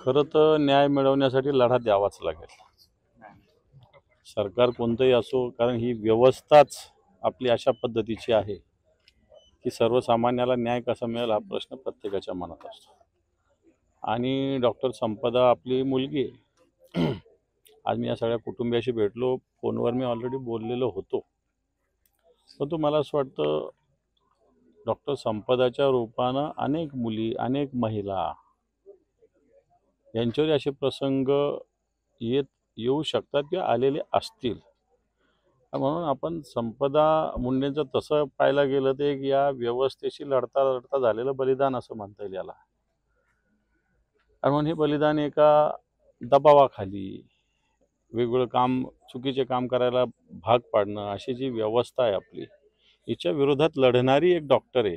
खरं तर न्याय मिळवण्यासाठी लढा द्यावाच लागेल. सरकार कोणतंही असो, कारण ही व्यवस्थाच आपली अशा पद्धतीची आहे की सर्वसामान्याला न्याय कसा मिळेल हा प्रश्न प्रत्येकाच्या मनात असतो. आणि डॉक्टर संपदा आपली मुलगी आहे. आज मी या सगळ्या कुटुंबियाशी भेटलो, फोनवर मी ऑलरेडी बोललेलो होतो. परंतु मला असं वाटतं डॉक्टर संपदाच्या रूपानं अनेक मुली, अनेक महिला यांच्यावर असे प्रसंग येऊ शकतात किंवा आलेले असतील. म्हणून आपण संपदा मुंडेंचं तसं पाहायला गेलं तर एक या व्यवस्थेशी लढता लढता झालेलं बलिदान असं म्हणता येईल याला. आणि म्हणून हे बलिदान एका दबावाखाली वेगवेगळं काम, चुकीचे काम करायला भाग पाडणं, अशी जी व्यवस्था आहे आपली, हिच्या विरोधात लढणारी एक डॉक्टर आहे.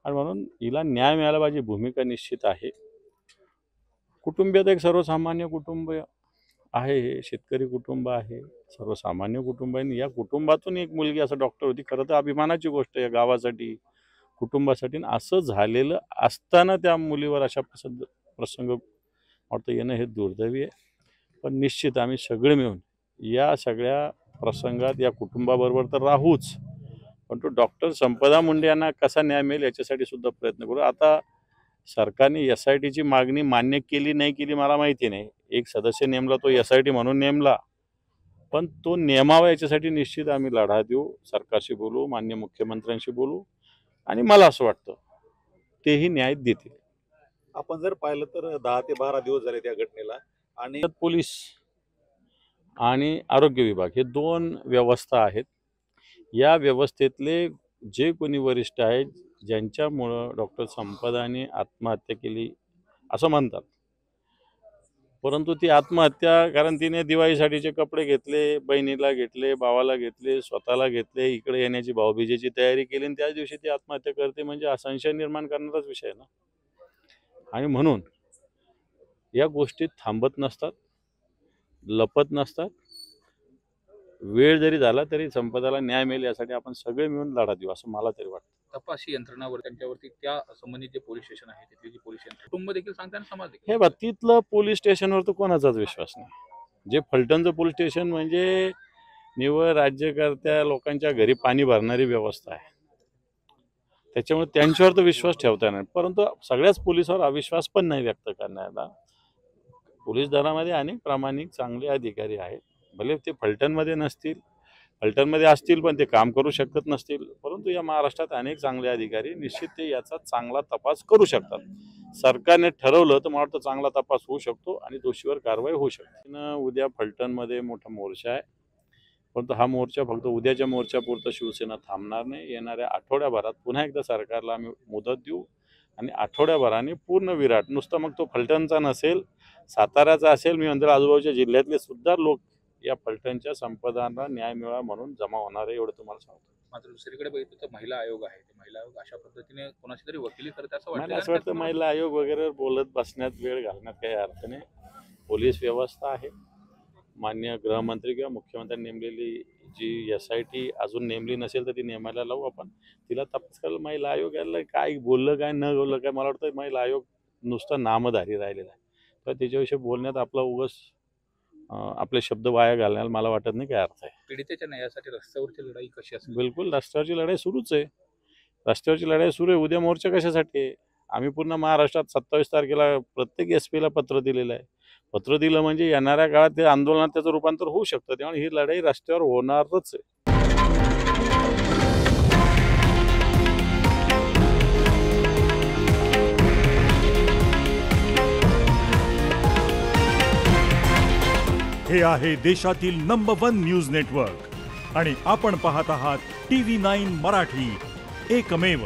आणि म्हणून हिला न्याय मिळाला पाहिजे, भूमिका निश्चित आहे. कुटुंबियात एक सर्वसामान्य कुटुंब आहे, हे शेतकरी कुटुंब आहे, सर्वसामान्य कुटुंब आहे. या कुटुंबातून एक मुलगी असं डॉक्टर होती. खरं तर अभिमानाची गोष्ट आहे गावासाठी, कुटुंबासाठी. असं झालेलं असताना त्या मुलीवर अशा प्रसंग वाटतं येणं हे दुर्दैवी आहे. पण निश्चित आम्ही सगळे मिळून या सगळ्या प्रसंगात या कुटुंबाबरोबर तर राहूच, पण तो डॉक्टर संपदा मुंडे यांना कसा न्याय मिळेल याच्यासाठी सुद्धा प्रयत्न करू. आता सरकारने SITची मागणी मान्य केली नाही केली मला माहिती नाही. एक सदस्य नेमला, तो SIT म्हणून नेमला, पण तो नेमावा याच्यासाठी निश्चित आम्ही लढा देऊ. सरकारशी बोलू, माननीय मुख्यमंत्र्यांशी बोलू, आणि मला असं वाटतं तेही न्याय देतील. आपण जर पाहिलं तर 10 ते 12 दिवस झाले त्या घटनेला, आणि पोलीस आणि आरोग्य विभाग हे दोन व्यवस्था आहेत. या व्यवस्थेतले जे कोणी वरिष्ठ आहेत, ज्यांच्यामुळं डॉक्टर संपदाने आत्महत्या केली असं म्हणतात, परंतु ती आत्महत्या कारण तिने दिवाळीसाठीचे कपडे घेतले, बहिणीला घेतले, भावाला घेतले, स्वतःला घेतले, इकडे येण्याची भाऊबीजेची तयारी केली, आणि त्याच दिवशी ती आत्महत्या करते म्हणजे हा संशय निर्माण करणाराच विषय आहे ना. आणि म्हणून या गोष्टी थांबत नसतात, लपत नसतात. वेळ जरी झाला तरी संपदाला न्याय मिळेल यासाठी आपण सगळे मिळून लढा देऊ असं मला तरी वाटतं. तपासी यंत्रणावर त्यांच्यावरती त्या संबंधित जे पोलीस स्टेशन आहे तिथली जी पोलीस कुटुंब देखील सांगते आणि समाज देखील. हे बघ, तिथलं पोलीस स्टेशनवर तर कोणाचाच विश्वास नाही. जे फलटणचं पोलीस स्टेशन म्हणजे निव्वळ राज्यकर्त्या लोकांच्या घरी पाणी भरणारी व्यवस्था आहे, त्याच्यामुळे त्यांच्यावर तर विश्वास ठेवता नाही. परंतु सगळ्याच पोलिसावर अविश्वास पण नाही व्यक्त करण्याला. पोलीस दलामध्ये अनेक प्रामाणिक चांगले अधिकारी आहेत. भले ते फलटणमध्ये नसतील, फलटणमध्ये असतील पण ते काम करू शकत नसतील, परंतु या महाराष्ट्रात अनेक चांगले अधिकारी निश्चित ते याचा चांगला तपास करू शकतात. सरकारने ठरवलं तर मला वाटतं चांगला तपास होऊ शकतो आणि दोषीवर कारवाई होऊ शकते. उद्या फलटणमध्ये मोठा मोर्चा आहे, परंतु हा मोर्चा फक्त उद्याच्या मोर्चापुरता शिवसेना थांबणार नाही. येणाऱ्या आठवड्याभरात पुन्हा एकदा सरकारला आम्ही मुदत देऊ, आणि आठवड्याभराने पूर्ण विराट, नुसतं मग तो फलटणचा नसेल, साताऱ्याचा असेल, मी म्हणतो आजूबाजूच्या जिल्ह्यातले सुद्धा लोक या फलटणच्या संपदांना न्याय मिळावा म्हणून जमा होणार आहे, एवढं तुम्हाला सांगतो. मात्र दुसरीकडे बघितलं तर महिला आयोग आहे, महिला आयोग अशा पद्धतीने कोणाची तरी वकिली करत असं मला असं वाटतं महिला आयोग वगैरे बोलत बसण्यात, वेळ घालण्यात काही अर्थ नाही. पोलीस व्यवस्था आहे, माननीय गृहमंत्री किंवा मुख्यमंत्र्यांनी नेमलेली जी SIT अजून नेमली नसेल तर ती नेमायला लावू आपण, तिला तपास करायला. महिला आयोग याला काय बोललं काय न बोललं काय, मला वाटतं महिला आयोग नुसतं नामधारी राहिलेला आहे, तर त्याच्याविषयी बोलण्यात आपला उगाच आपले शब्द वाया घालण्याला मला वाटत नाही काय अर्थ आहे. पीडितेच्या न्यायासाठी रस्त्यावरची लढाई कशी असेल? बिलकुल रस्त्यावरची लढाई सुरूच आहे, रस्त्यावरची लढाई सुरू आहे. उद्या मोर्चा कशासाठी आहे? आम्ही पूर्ण महाराष्ट्रात 27 तारखेला प्रत्येक SP ला पत्र दिलेलं आहे. पत्र दिलं म्हणजे येणाऱ्या काळात ते आंदोलनात त्याचं रूपांतर होऊ शकतं, त्यामुळे ही लढाई रस्त्यावर होणारच आहे. हे आहे देशातील नंबर 1 न्यूज नेटवर्क, आणि आपण पाहत आहात TV9 मराठी, एकमेव.